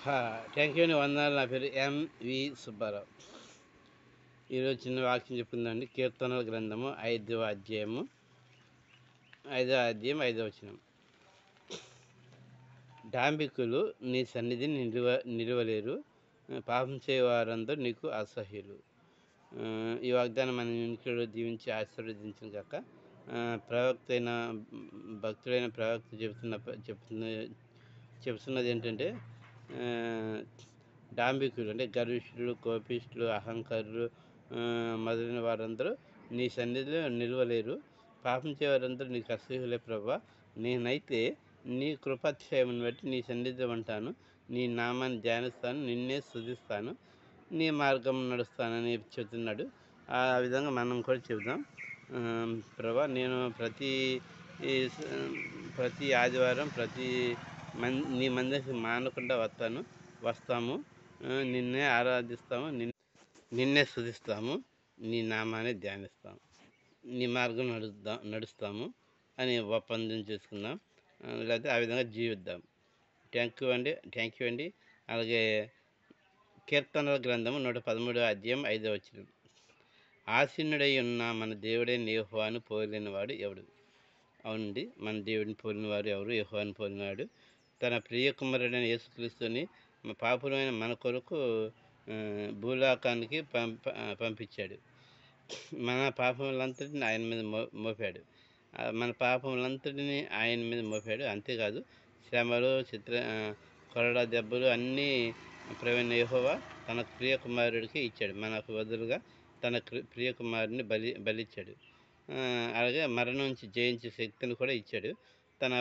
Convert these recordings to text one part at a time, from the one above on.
Thank you అండి. వందనాలు. నా పేరు ఎంవి సుబ్బారావు. ఈరోజు చిన్న వాక్యం చెప్పుకుందండి. కీర్తనల గ్రంథము 5వ అధ్యాయం 5వ వచనం. డాంబికులు నీ సన్నిధిని నిలువలేరు, పాపం చేయవారందరూ నీకు అసహ్యులు. ఈ వాగ్దానం మన వెనుకడు దీవించి ఆశీర్వదించిన కాక ప్రవక్త అయిన భక్తుడైన ప్రవక్త చెప్తున్నది ఏంటంటే, డాంబికులు అంటే గర్విష్ఠులు, కోపిష్ఠులు, అహంకారులు మొదలైన వారందరూ నీ సన్నిధిలో నిలవలేరు, పాపం చేయవారందరూ నీకు అసహ్యులే ప్రభా. నేనైతే నీ కృపాతిశయమును బట్టి నీ సన్నిధిలో ఉంటాను, నీ నామాన్ని ధ్యానిస్తాను, నిన్నే స్తుతిస్తాను, నీ మార్గం నడుస్తానని చెబుతున్నాడు. ఆ విధంగా మనం కూడా చెబుదాం. ప్రభా, నేను ప్రతి ఆదివారం నీ మందికి మానకుండా వస్తాము, నిన్నే ఆరాధిస్తాము, నిన్నే స్తుతిస్తాము, నీ నామాన్ని ధ్యానిస్తాము, నీ మార్గం నడుస్తాము అని ఒప్పందం చేసుకుందాం. లేకపోతే ఆ విధంగా జీవిద్దాం. థ్యాంక్ యూ అండి. అలాగే కీర్తనల గ్రంథము 113వ అధ్యాయం 5వ వచనం. ఆసీనుడై ఉన్న మన దేవుడైన యెహోవాను పోలినవాడు ఎవడు? అవునండి, మన దేవుడిని పోలినవాడు ఎవరు? యెహోవాను పోలినవాడు. తన ప్రియ కుమారుడైన యేసుక్రీస్తుని పాపులమైన మన కొరకు భూలోకానికి పంపించాడు. మన పాపములంతటిని ఆయన మీద మోపాడు. అంతేకాదు, శ్రమలు, కొరడా దెబ్బలు అన్నీ ప్రవీణ యెహోవా తన ప్రియ కుమారుడికి ఇచ్చాడు. మనకు బదులుగా తన ప్రియ కుమారుడిని బలిచ్చాడు. అలాగే మరణం నుంచి జయించే శక్తిని కూడా ఇచ్చాడు. తన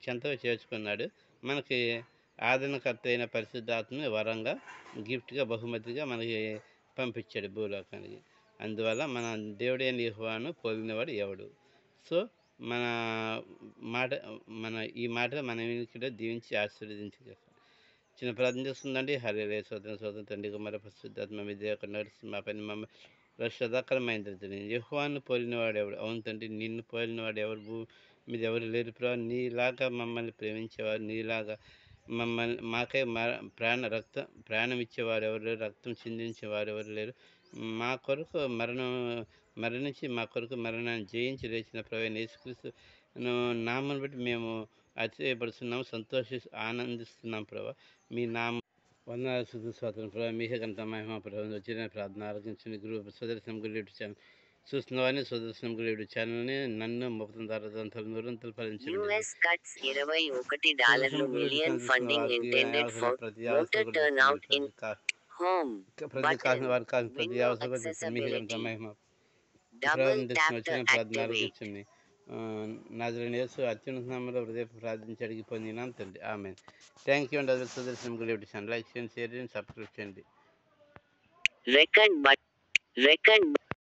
చెంతగా చేర్చుకున్నాడు. మనకి ఆదరణకర్త అయిన పరిశుద్ధాత్మని వరంగా, గిఫ్ట్గా, బహుమతిగా మనకి పంపించాడు భూలోకానికి. అందువల్ల మన దేవుడైన యెహోవాను పోలినవాడు ఎవడు? సో ఈ మాట మన వెనుకలో దీవించి ఆశీర్వదించి చిన్న ప్రార్థన చేస్తుందండి. హల్లెలూయా. స్తోత్రం తండ్రి, కుమార పరిశుద్ధాత్మ మీద నడుస్తుంది మా పని సదాకరమైన యెహోవాను పోలినవాడు ఎవడు? అవును తండ్రి, నిన్ను పోలినవాడు ఎవరు? భూమి మీద ఎవరు లేరు ప్రభావ. నీలాగా మమ్మల్ని ప్రేమించేవారు, నీలాగా మాకై ప్రాణం ఇచ్చేవారు ఎవరు లేరు, రక్తం చిందించేవారు ఎవరు లేరు. మా కొరకు మరణించి మా కొరకు మరణాన్ని జయించి లేచిన ప్రవీణ యేసుక్రీస్తు నామను బట్టి మేము అతిశయపడుతున్నాము, ఆనందిస్తున్నాం ప్రభావ. మీ నామం వందనాలు, స్తుతులు, స్తోత్రం ప్రభావ. మీకే గంట మహిమ ప్రభావం. వచ్చిన ప్రార్థన ఆలోచించండి. సుదర్శనం గురి ఛానల్ చూస్తున్నవాడిని, సుదర్శనం గురి ఛానల్ని నన్ను 36 నూరంతలు ఫలించండి. $21 million funding intended for motor turnout in home button window accessibility. Double tap to activate. నాజరేయుడైన యేసు అత్యున్నత నామములో హృదయ ప్రార్థించి అడిగి పొందినాం తండ్రి. ఆమేన్. థ్యాంక్ యూ అండి. అది సుదర్శనం గురి ఛానల్ లైక్ చేయండి, షేర్ చేయండి, సబ్స్క్రైబ్ చేయండి.